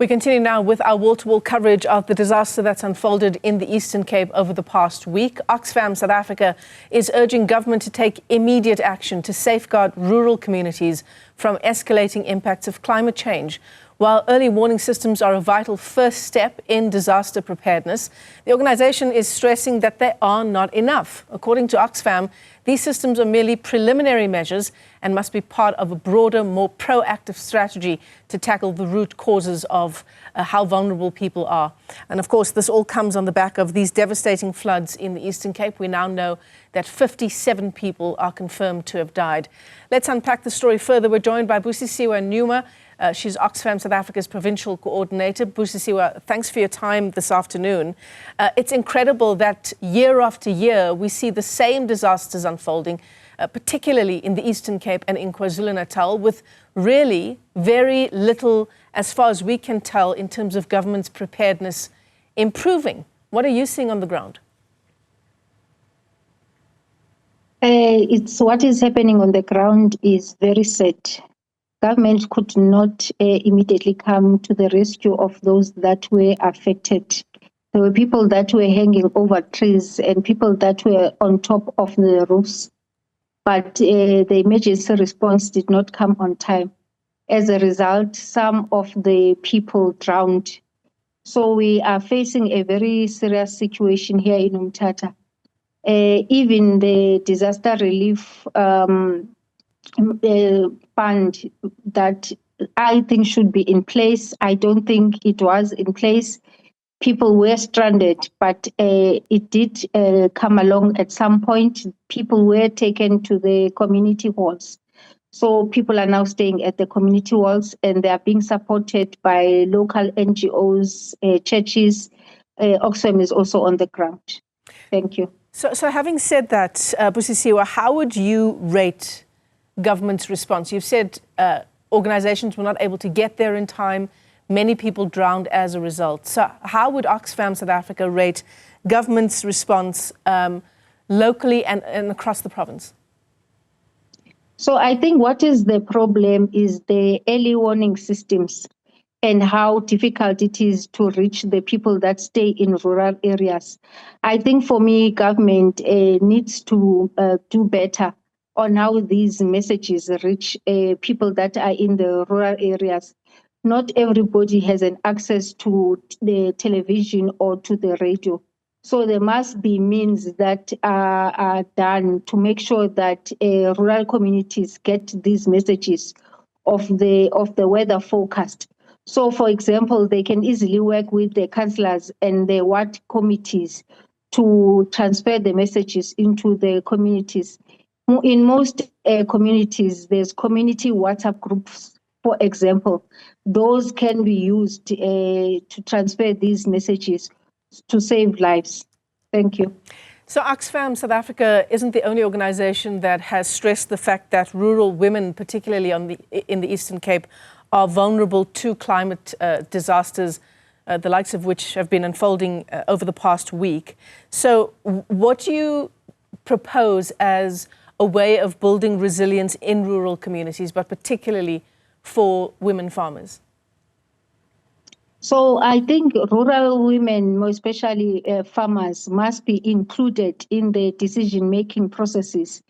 We continue now with our wall-to-wall coverage of the disaster that's unfolded in the Eastern Cape over the past week. Oxfam South Africa is urging government to take immediate action to safeguard rural communities from escalating impacts of climate change. While early warning systems are a vital first step in disaster preparedness, the organisation is stressing that they are not enough. According to Oxfam, these systems are merely preliminary measures and must be part of a broader, more proactive strategy to tackle the root causes of how vulnerable people are. And of course, this all comes on the back of these devastating floods in the Eastern Cape. We now know that 57 people are confirmed to have died. Let's unpack the story further. We're joined by Busiswa Nyume. She's Oxfam South Africa's provincial coordinator. Busiswa, thanks for your time this afternoon. It's incredible that year after year we see the same disasters unfolding, particularly in the Eastern Cape and in KwaZulu-Natal, with really very little, as far as we can tell, in terms of government's preparedness improving. What are you seeing on the ground? It's what is happening on the ground is very sad. Government could not immediately come to the rescue of those that were affected. There were people that were hanging over trees and people that were on top of the roofs. But the emergency response did not come on time. As a result, some of the people drowned. So we are facing a very serious situation here in Umtata. Even the disaster relief fund that I think should be in place, I don't think it was in place. People were stranded, but it did come along at some point. People were taken to the community halls. So people are now staying at the community halls and they are being supported by local NGOs, churches. Oxfam is also on the ground. Thank you. So having said that, Busiswa, how would you rate government's response? You've said organizations were not able to get there in time. Many people drowned as a result. So how would Oxfam South Africa rate government's response locally and across the province? So I think what is the problem is the early warning systems and how difficult it is to reach the people that stay in rural areas. I think for me, government needs to do better on how these messages reach people that are in the rural areas. Not everybody has an access to the television or to the radio. So there must be means that are done to make sure that rural communities get these messages of the weather forecast. So, for example, they can easily work with the councillors and the ward committees to transfer the messages into the communities. In most communities, there's community WhatsApp groups, for example. Those can be used to transfer these messages to save lives. Thank you. So Oxfam South Africa isn't the only organisation that has stressed the fact that rural women, particularly in the Eastern Cape, are vulnerable to climate disasters, the likes of which have been unfolding over the past week. So what do you propose as a way of building resilience in rural communities, but particularly for women farmers? So I think rural women, more especially farmers, must be included in the decision-making processes,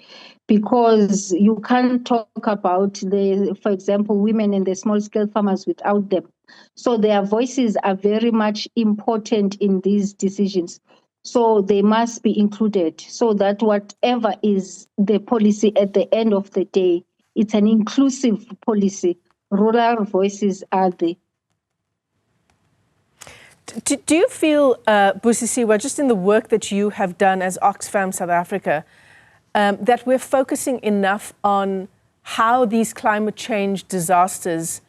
because you can't talk about for example, women and the small-scale farmers without them. So their voices are very much important in these decisions. So they must be included so that whatever is the policy at the end of the day, it's an inclusive policy. Rural voices are there. Do you feel, Busiswa, just in the work that you have done as Oxfam South Africa, that we're focusing enough on how these climate change disasters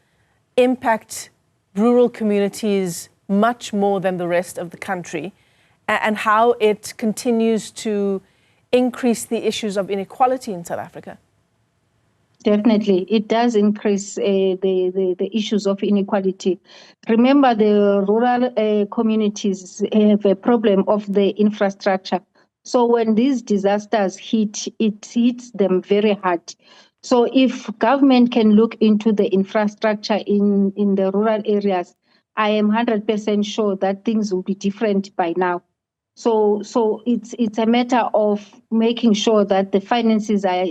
impact rural communities much more than the rest of the country, and how it continues to increase the issues of inequality in South Africa? Definitely, it does increase the issues of inequality. Remember, the rural communities have a problem of the infrastructure. So when these disasters hit, it hits them very hard. So if government can look into the infrastructure in the rural areas, I am 100% sure that things will be different by now. So it's a matter of making sure that the finances are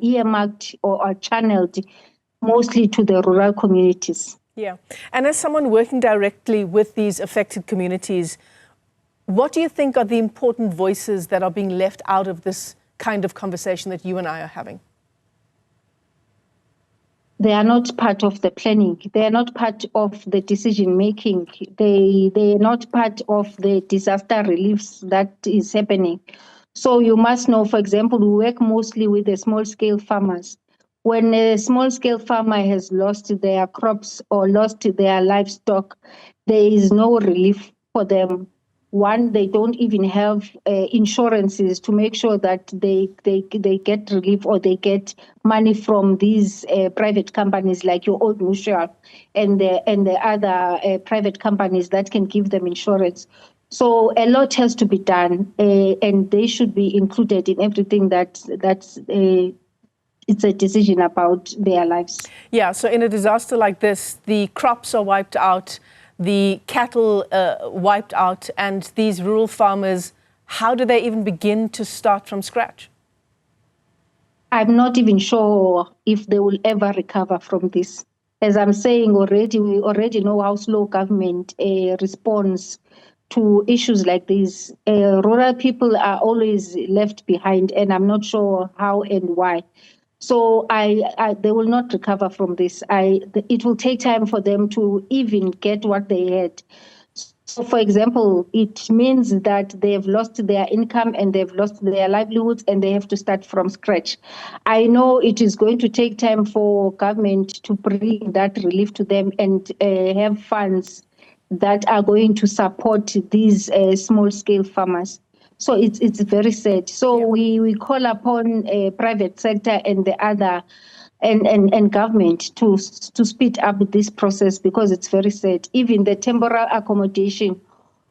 earmarked or are channeled mostly to the rural communities. Yeah. And as someone working directly with these affected communities, what do you think are the important voices that are being left out of this kind of conversation that you and I are having? They are not part of the planning. They are not part of the decision making. They are not part of the disaster reliefs that is happening. So you must know, for example, we work mostly with the small scale farmers. When a small scale farmer has lost their crops or lost their livestock, there is no relief for them. One, they don't even have insurances to make sure that they get relief or they get money from these private companies like your Old Mutual and the other private companies that can give them insurance. So a lot has to be done, and they should be included in everything that's it's a decision about their lives. Yeah, so in a disaster like this, the crops are wiped out, the cattle wiped out, and these rural farmers, how do they even begin to start from scratch? I'm not even sure if they will ever recover from this. As I'm saying already, we already know how slow government responds to issues like this. Rural people are always left behind, and I'm not sure how and why. So they will not recover from this. It will take time for them to even get what they had. So, for example, it means that they have lost their income and they've lost their livelihoods and they have to start from scratch. I know it is going to take time for government to bring that relief to them and have funds that are going to support these small-scale farmers. So it's very sad. So Yeah. we call upon private sector and the other and government to speed up this process because it's very sad. Even the temporary accommodation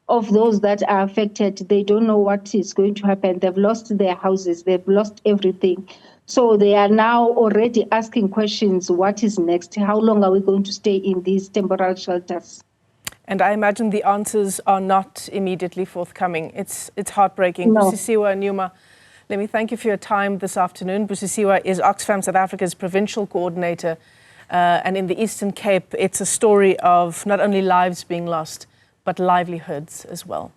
of those that are affected, they don't know what is going to happen. They've lost their houses, they've lost everything. So they are now already asking questions, what is next? How long are we going to stay in these temporary shelters? And I imagine the answers are not immediately forthcoming. It's heartbreaking. No. Busiswa Nyume, let me thank you for your time this afternoon. Busiswa is Oxfam South Africa's provincial coordinator. And in the Eastern Cape, it's a story of not only lives being lost, but livelihoods as well.